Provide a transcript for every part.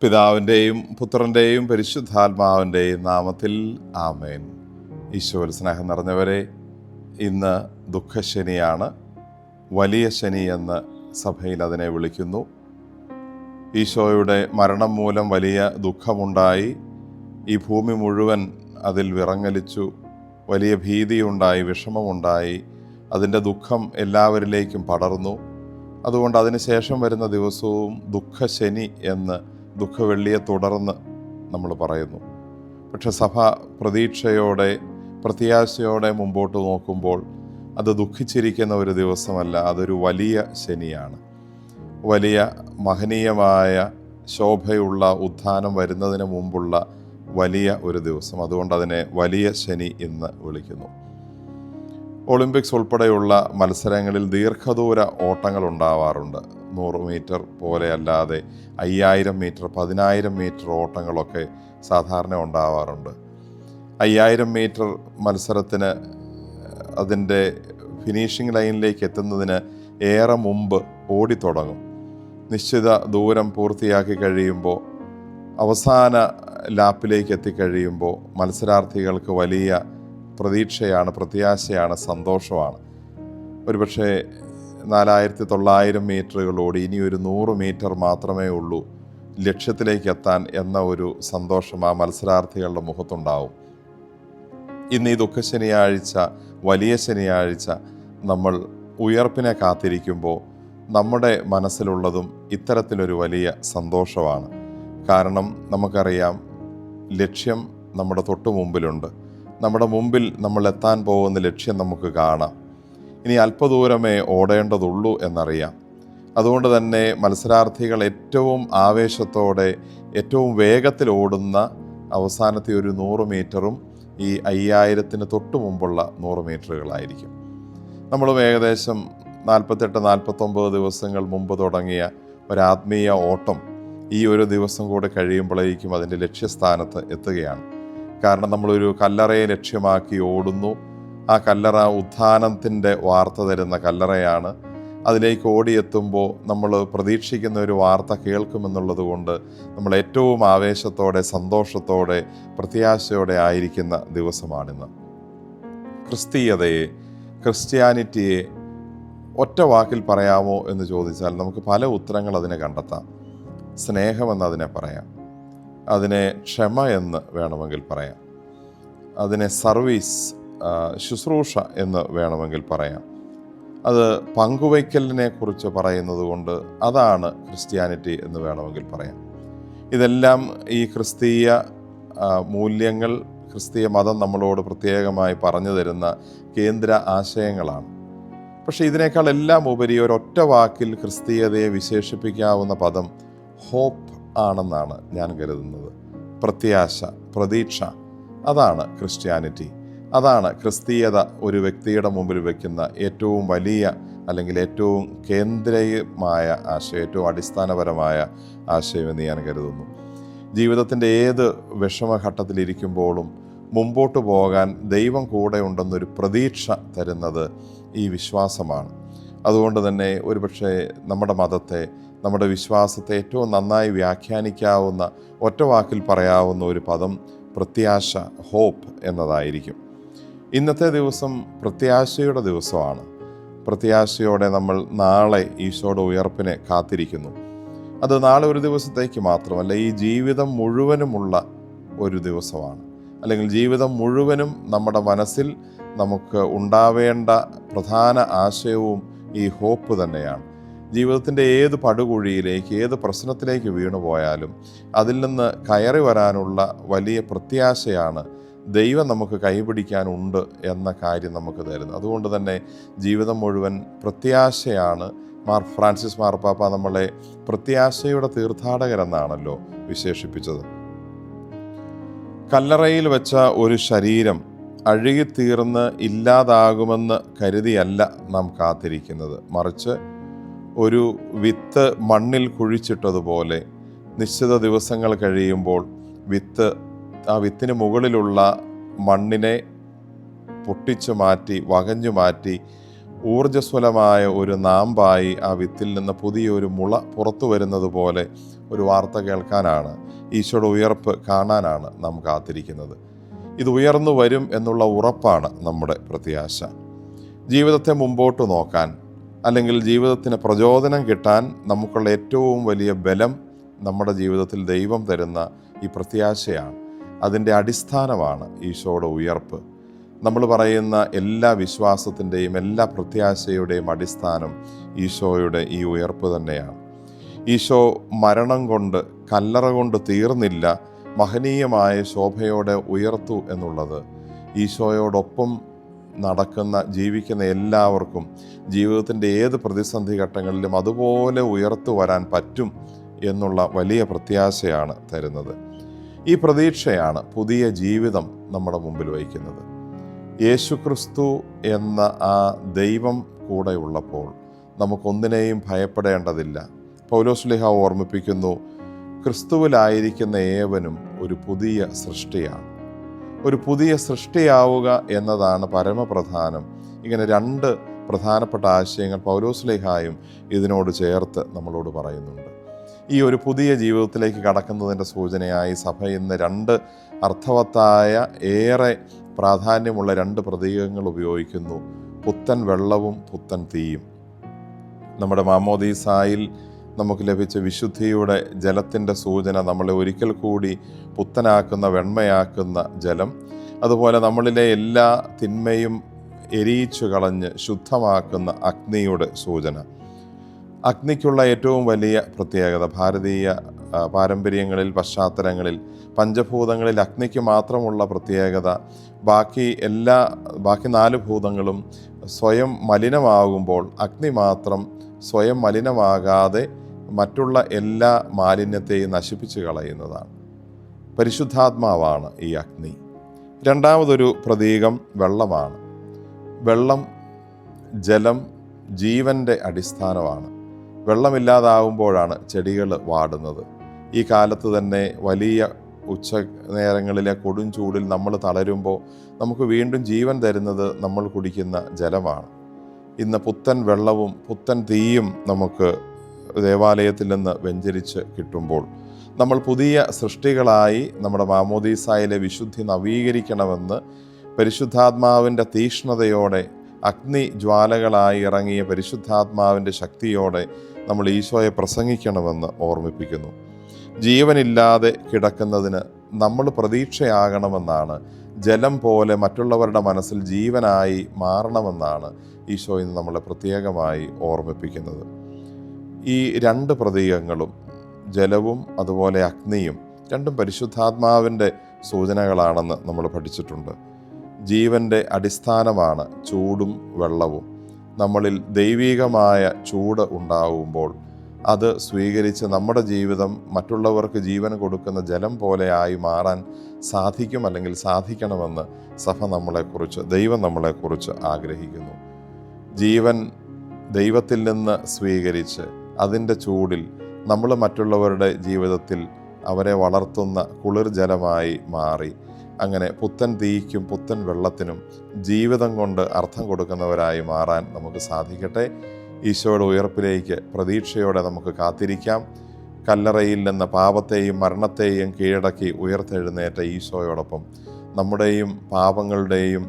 പിതാവിൻ്റെയും പുത്രൻ്റെയും പരിശുദ്ധാത്മാവിൻ്റെയും നാമത്തിൽ ആമേൻ. ഈശോയിൽ സ്നേഹം നിറഞ്ഞവരെ, ഇന്ന് ദുഃഖശനിയാണ്. വലിയ ശനി എന്ന് സഭയിൽ അതിനെ വിളിക്കുന്നു. ഈശോയുടെ മരണം മൂലം വലിയ ദുഃഖമുണ്ടായി. ഈ ഭൂമി മുഴുവൻ അതിൽ വിറങ്ങലിച്ചു. വലിയ ഭീതിയുണ്ടായി, വിഷമമുണ്ടായി. അതിൻ്റെ ദുഃഖം എല്ലാവരിലേക്കും പടർന്നു. അതുകൊണ്ട് അതിനുശേഷം വരുന്ന ദിവസവും ദുഃഖശനി എന്ന് ദുഃഖവെള്ളിയെ തുടർന്ന് നമ്മൾ പറയുന്നു. പക്ഷെ സഭ പ്രതീക്ഷയോടെ, പ്രത്യാശയോടെ മുമ്പോട്ട് നോക്കുമ്പോൾ അത് ദുഃഖിച്ചിരിക്കുന്ന ഒരു ദിവസമല്ല, അതൊരു വലിയ ശനിയാണ്. വലിയ മഹനീയമായ ശോഭയുള്ള ഉത്ഥാനം വരുന്നതിന് മുമ്പുള്ള വലിയ ഒരു ദിവസം. അതുകൊണ്ട് അതിനെ വലിയ ശനി എന്ന് വിളിക്കുന്നു. ഒളിമ്പിക്സ് ഉൾപ്പെടെയുള്ള മത്സരങ്ങളിൽ ദീർഘദൂര ഓട്ടങ്ങൾ ഉണ്ടാവാറുണ്ട്. 100 മീറ്റർ പോലെ അല്ലാതെ 5000 മീറ്റർ, 10000 മീറ്റർ ഓട്ടങ്ങളൊക്കെ സാധാരണ ഉണ്ടാവാറുണ്ട്. 5000 മീറ്റർ മത്സരത്തിന് അതിൻ്റെ ഫിനിഷിംഗ് ലൈനിലേക്ക് എത്തുന്നതിന് ഏറെ മുമ്പ് ഓടിത്തുടങ്ങും. നിശ്ചിത ദൂരം പൂർത്തിയാക്കി കഴിയുമ്പോൾ, അവസാന ലാപ്പിലേക്ക് എത്തിക്കഴിയുമ്പോൾ മത്സരാർത്ഥികൾക്ക് വലിയ പ്രതീക്ഷയാണ്, പ്രത്യാശയാണ്, സന്തോഷമാണ്. ഒരുപക്ഷെ 4900 മീറ്ററുകൾ ഓടി ഇനി ഒരു 100 മീറ്റർ മാത്രമേ ഉള്ളൂ ലക്ഷ്യത്തിലേക്ക് എത്താൻ എന്ന ഒരു സന്തോഷം ആ മത്സരാർത്ഥികളുടെ മുഖത്തുണ്ടാവും. ഇന്ന് ഈ ദുഃഖശനിയാഴ്ച, വലിയ ശനിയാഴ്ച നമ്മൾ ഉയർപ്പിനെ കാത്തിരിക്കുമ്പോൾ നമ്മുടെ മനസ്സിലുള്ളതും ഇത്തരത്തിലൊരു വലിയ സന്തോഷമാണ്. കാരണം നമുക്കറിയാം, ലക്ഷ്യം നമ്മുടെ തൊട്ടു മുമ്പിലുണ്ട്. നമ്മുടെ മുമ്പിൽ നമ്മൾ എത്താൻ പോകുന്ന ലക്ഷ്യം നമുക്ക് കാണാം. ഇനി അല്പദൂരമേ ഓടേണ്ടതുള്ളൂ എന്നറിയാം. അതുകൊണ്ട് തന്നെ മത്സരാർത്ഥികൾ ഏറ്റവും ആവേശത്തോടെ, ഏറ്റവും വേഗത്തിൽ ഓടുന്ന അവസാനത്തെ ഒരു 100 മീറ്ററും ഈ 5000-ന് തൊട്ട് മുമ്പുള്ള 100 മീറ്ററുകളായിരിക്കും. നമ്മളും ഏകദേശം 48-49 ദിവസങ്ങൾ മുമ്പ് തുടങ്ങിയ ഒരാത്മീയ ഓട്ടം ഈ ഒരു ദിവസം കൂടെ കഴിയുമ്പോഴേക്കും അതിൻ്റെ ലക്ഷ്യസ്ഥാനത്ത് എത്തുകയാണ്. കാരണം നമ്മളൊരു കല്ലറയെ ലക്ഷ്യമാക്കി ഓടുന്നു. ആ കല്ലറ ഉത്ഥാനത്തിൻ്റെ വാർത്ത തരുന്ന കല്ലറയാണ്. അതിലേക്ക് ഓടിയെത്തുമ്പോൾ നമ്മൾ പ്രതീക്ഷിക്കുന്ന ഒരു വാർത്ത കേൾക്കുമെന്നുള്ളത് കൊണ്ട് നമ്മൾ ഏറ്റവും ആവേശത്തോടെ, സന്തോഷത്തോടെ, പ്രത്യാശയോടെ ആയിരിക്കുന്ന ദിവസമാണിന്ന്. ക്രിസ്ത്യാനിറ്റിയെ ഒറ്റ വാക്കിൽ പറയാമോ എന്ന് ചോദിച്ചാൽ നമുക്ക് പല ഉത്തരങ്ങൾ അതിനെ കണ്ടെത്താം. സ്നേഹമെന്നതിനെ പറയാം, അതിനെ ക്ഷമ എന്ന് വേണമെങ്കിൽ പറയാം, അതിനെ സർവീസ്, ശുശ്രൂഷ എന്ന് വേണമെങ്കിൽ പറയാം. അത് പങ്കുവയ്ക്കലിനെ കുറിച്ച് പറയുന്നത് കൊണ്ട് അതാണ് ക്രിസ്ത്യാനിറ്റി എന്ന് വേണമെങ്കിൽ പറയാം. ഇതെല്ലാം ഈ ക്രിസ്തീയ മൂല്യങ്ങൾ, ക്രിസ്തീയ മതം നമ്മളോട് പ്രത്യേകമായി പറഞ്ഞു തരുന്ന കേന്ദ്ര ആശയങ്ങളാണ്. പക്ഷേ ഇതിനേക്കാൾ എല്ലാം ഉപരി ഒരൊറ്റ വാക്കിൽ ക്രിസ്തീയതയെ വിശേഷിപ്പിക്കാവുന്ന പദം ഹോപ്പ് ആണെന്നാണ് ഞാൻ കരുതുന്നത്. പ്രത്യാശ, പ്രതീക്ഷ, അതാണ് ക്രിസ്ത്യാനിറ്റി. അതാണ് ക്രിസ്തീയത ഒരു വ്യക്തിയുടെ മുമ്പിൽ വയ്ക്കുന്ന ഏറ്റവും വലിയ, അല്ലെങ്കിൽ ഏറ്റവും കേന്ദ്രീയമായ ആശയം, ഏറ്റവും അടിസ്ഥാനപരമായ ആശയമെന്ന് ഞാൻ കരുതുന്നു. ജീവിതത്തിൻ്റെ ഏത് വിഷമഘട്ടത്തിലിരിക്കുമ്പോഴും മുമ്പോട്ട് പോകാൻ ദൈവം കൂടെ ഉണ്ടെന്നൊരു പ്രതീക്ഷ തരുന്നത് ഈ വിശ്വാസമാണ്. അതുകൊണ്ട് തന്നെ ഒരുപക്ഷെ നമ്മുടെ മതത്തെ, നമ്മുടെ വിശ്വാസത്തെ ഏറ്റവും നന്നായി വ്യാഖ്യാനിക്കാവുന്ന, ഒറ്റ വാക്കിൽ പറയാവുന്ന ഒരു പദം പ്രത്യാശ, ഹോപ്പ് എന്നതായിരിക്കും. ഇന്നത്തെ ദിവസം പ്രത്യാശയുടെ ദിവസമാണ്. പ്രത്യാശയോടെ നമ്മൾ നാളെ ഈശോയുടെ ഉയർപ്പിനെ കാത്തിരിക്കുന്നു. അത് നാളെ ഒരു ദിവസത്തേക്ക് മാത്രമല്ല, ഈ ജീവിതം മുഴുവനുമുള്ള ഒരു ദിവസമാണ്. അല്ലെങ്കിൽ ജീവിതം മുഴുവനും നമ്മുടെ മനസ്സിൽ നമുക്ക് ഉണ്ടാവേണ്ട പ്രധാന ആശയവും ഈ ഹോപ്പ് തന്നെയാണ്. ജീവിതത്തിൻ്റെ ഏത് പടുകുഴിയിലേക്ക്, ഏത് പ്രശ്നത്തിലേക്ക് വീണുപോയാലും അതിൽ നിന്ന് കയറി വരാനുള്ള വലിയ പ്രത്യാശയാണ് ദൈവം നമുക്ക് കൈപിടിക്കാനുണ്ട് എന്ന കാര്യം നമുക്ക് തരുന്നത്. അതുകൊണ്ട് തന്നെ ജീവിതം മുഴുവൻ പ്രത്യാശയാണ്. ഫ്രാൻസിസ് മാർപ്പാപ്പ നമ്മളെ പ്രത്യാശയുടെ തീർത്ഥാടകരെന്നാണല്ലോ വിശേഷിപ്പിച്ചത്. കല്ലറയിൽ വെച്ച ഒരു ശരീരം അഴുകിത്തീർന്ന് ഇല്ലാതാകുമെന്ന് കരുതിയല്ല നാം കാത്തിരിക്കുന്നത്. മറിച്ച് ഒരു വിത്ത് മണ്ണിൽ കുഴിച്ചിട്ടതുപോലെ നിശ്ചിത ദിവസങ്ങൾ കഴിയുമ്പോൾ ആ വിത്തിന് മുകളിലുള്ള മണ്ണിനെ പൊട്ടിച്ചു മാറ്റി, വകഞ്ഞു മാറ്റി ഊർജ്ജസ്വലമായ ഒരു നാമ്പായി ആ വിത്തിൽ നിന്ന് പുതിയൊരു മുള പുറത്തു വരുന്നത് പോലെ ഒരു വാർത്ത കേൾക്കാനാണ്, ഈശോയുടെ ഉയർപ്പ് കാണാനാണ് നാം കാത്തിരിക്കുന്നത്. ഇത് ഉയർന്നു വരും എന്നുള്ള ഉറപ്പാണ് നമ്മുടെ പ്രത്യാശ. ജീവിതത്തെ മുമ്പോട്ട് നോക്കാൻ, അല്ലെങ്കിൽ ജീവിതത്തിന് പ്രചോദനം കിട്ടാൻ നമുക്കുള്ള ഏറ്റവും വലിയ ബലം നമ്മുടെ ജീവിതത്തിൽ ദൈവം തരുന്ന ഈ പ്രത്യാശയാണ്. അതിൻ്റെ അടിസ്ഥാനമാണ് ഈശോയുടെ ഉയർപ്പ്. നമ്മൾ പറയുന്ന എല്ലാ വിശ്വാസത്തിൻ്റെയും എല്ലാ പ്രത്യാശയുടെയും അടിസ്ഥാനം ഈശോയുടെ ഈ ഉയർപ്പ് തന്നെയാണ്. ഈശോ മരണം കൊണ്ട്, കല്ലറ കൊണ്ട് തീർന്നില്ല, മഹനീയമായ ശോഭയോടെ ഉയർത്തു എന്നുള്ളത് ഈശോയോടൊപ്പം നടക്കുന്ന, ജീവിക്കുന്ന എല്ലാവർക്കും ജീവിതത്തിൻ്റെ ഏത് പ്രതിസന്ധി ഘട്ടങ്ങളിലും അതുപോലെ ഉയർത്തു വരാൻ പറ്റും എന്നുള്ള വലിയ പ്രത്യാശയാണ് തരുന്നത്. ഈ പ്രതീക്ഷയാണ് പുതിയ ജീവിതം നമ്മുടെ മുമ്പിൽ വയ്ക്കുന്നത്. യേശുക്രിസ്തു എന്ന ആ ദൈവം കൂടെ ഉള്ളപ്പോൾ നമുക്കൊന്നിനെയും ഭയപ്പെടേണ്ടതില്ല. പൗലോസ്ലീഹ ഓർമ്മിപ്പിക്കുന്നു, ക്രിസ്തുവിലായിരിക്കുന്ന ഏവനും ഒരു പുതിയ സൃഷ്ടിയാണ്. ഒരു പുതിയ സൃഷ്ടിയാവുക എന്നതാണ് പരമപ്രധാനം. ഇങ്ങനെ രണ്ട് പ്രധാനപ്പെട്ട ആശയങ്ങൾ പൗലോസ്ലീഹായും ഇതിനോട് ചേർത്ത് നമ്മളോട് പറയുന്നുണ്ട്. ഈ ഒരു പുതിയ ജീവിതത്തിലേക്ക് കടക്കുന്നതിൻ്റെ സൂചനയായി സഭ ഇന്ന് രണ്ട് അർത്ഥവത്തായ, ഏറെ പ്രാധാന്യമുള്ള രണ്ട് പ്രതീകങ്ങൾ ഉപയോഗിക്കുന്നു: പുത്തൻ വെള്ളവും പുത്തൻ തീയും. നമ്മുടെ മാമോദീസായിൽ നമുക്ക് ലഭിച്ച വിശുദ്ധിയുടെ ജലത്തിൻ്റെ സൂചന നമ്മളെ ഒരിക്കൽ കൂടി പുത്തനാക്കുന്ന, വെണ്മയാക്കുന്ന ജലം. അതുപോലെ നമ്മളിലെ എല്ലാ തിന്മയും എരിയിച്ചു കളഞ്ഞ് ശുദ്ധമാക്കുന്ന അഗ്നിയുടെ സൂചന. അഗ്നിക്കുള്ള ഏറ്റവും വലിയ പ്രത്യേകത, ഭാരതീയ പാരമ്പര്യങ്ങളിൽ, പശ്ചാത്തലങ്ങളിൽ, പഞ്ചഭൂതങ്ങളിൽ അഗ്നിക്ക് മാത്രമുള്ള പ്രത്യേകത, ബാക്കി 4 ഭൂതങ്ങളും സ്വയം മലിനമാകുമ്പോൾ അഗ്നി മാത്രം സ്വയം മലിനമാകാതെ മറ്റുള്ള എല്ലാ മാലിന്യത്തെയും നശിപ്പിച്ച് കളയുന്നതാണ്. പരിശുദ്ധാത്മാവാണ് ഈ അഗ്നി. രണ്ടാമതൊരു പ്രതീകം വെള്ളമാണ്. വെള്ളം, ജലം ജീവൻ്റെ അടിസ്ഥാനമാണ്. വെള്ളമില്ലാതാവുമ്പോഴാണ് ചെടികൾ വാടുന്നത്. ഈ കാലത്ത് തന്നെ വലിയ ഉച്ച നേരങ്ങളിലെ കൊടും ചൂടിൽ നമ്മൾ തളരുമ്പോൾ നമുക്ക് വീണ്ടും ജീവൻ തരുന്നത് നമ്മൾ കുടിക്കുന്ന ജലമാണ്. ഇന്ന് പുത്തൻ വെള്ളവും പുത്തൻ തീയും നമുക്ക് ദേവാലയത്തിൽ നിന്ന് വെഞ്ചരിച്ച് കിട്ടുമ്പോൾ നമ്മൾ പുതിയ സൃഷ്ടികളായി നമ്മുടെ മാമോദീസായിലെ വിശുദ്ധി നവീകരിക്കണമെന്ന് പരിശുദ്ധാത്മാവിൻ്റെ തീക്ഷ്ണതയോടെ, അഗ്നി ജ്വാലകളായി ഇറങ്ങിയ പരിശുദ്ധാത്മാവിൻ്റെ ശക്തിയോടെ നമ്മൾ ഈശോയെ പ്രസംഗിക്കണമെന്ന് ഓർമ്മിപ്പിക്കുന്നു. ജീവനില്ലാതെ കിടക്കുന്നതിന് നമ്മൾ പ്രതീക്ഷയാകണമെന്നാണ്. ജലം പോലെ മറ്റുള്ളവരുടെ മനസ്സിൽ ജീവനായി മാറണമെന്നാണ് ഈശോ ഇന്ന് നമ്മളെ പ്രത്യേകമായി ഓർമ്മിപ്പിക്കുന്നത്. ഈ രണ്ട് പ്രതീകങ്ങളും, ജലവും അതുപോലെ അഗ്നിയും, രണ്ടും പരിശുദ്ധാത്മാവിൻ്റെ സൂചനകളാണെന്ന് നമ്മൾ പഠിച്ചിട്ടുണ്ട്. ജീവൻ്റെ അടിസ്ഥാനമാണ് ചൂടും വെള്ളവും. നമ്മളിൽ ദൈവികമായ ചൂട് ഉണ്ടാവുമ്പോൾ അത് സ്വീകരിച്ച് നമ്മുടെ ജീവിതം മറ്റുള്ളവർക്ക് ജീവൻ കൊടുക്കുന്ന ജലം പോലെയായി മാറാൻ സാധിക്കും, അല്ലെങ്കിൽ സാധിക്കണമെന്ന് ദൈവം നമ്മളെക്കുറിച്ച് ആഗ്രഹിക്കുന്നു. ജീവൻ ദൈവത്തിൽ നിന്ന് സ്വീകരിച്ച് അതിൻ്റെ ചൂടിൽ നമ്മൾ മറ്റുള്ളവരുടെ ജീവിതത്തിൽ അവരെ വളർത്തുന്ന കുളിർ ജലമായി മാറി, അങ്ങനെ പുത്തൻ തീയ്ക്കും പുത്തൻ വെള്ളത്തിനും ജീവിതം കൊണ്ട് അർത്ഥം കൊടുക്കുന്നവരായി മാറാൻ നമുക്ക് സാധിക്കട്ടെ. ഈശോയുടെ ഉയർപ്പിലേക്ക് പ്രതീക്ഷയോടെ നമുക്ക് കാത്തിരിക്കാം. കല്ലറയിൽ നിന്ന് പാപത്തെയും മരണത്തെയും കീഴടക്കി ഉയർത്തെഴുന്നേറ്റ ഈശോയോടൊപ്പം നമ്മുടെയും പാപങ്ങളുടെയും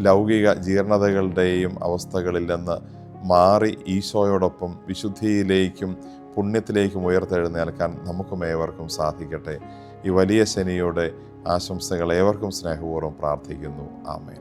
ലൗകിക ജീർണതകളുടെയും അവസ്ഥകളിൽ നിന്ന് മാറി ഈശോയോടൊപ്പം വിശുദ്ധിയിലേക്കും പുണ്യത്തിലേക്കും ഉയർത്തെഴുന്നേൽക്കാൻ നമുക്കും ഏവർക്കും സാധിക്കട്ടെ. ഈ വലിയ ശനിയുടെ ആശംസകൾ ഏവർക്കും സ്നേഹപൂർവ്വം പ്രാർത്ഥിക്കുന്നു. ആമേൻ.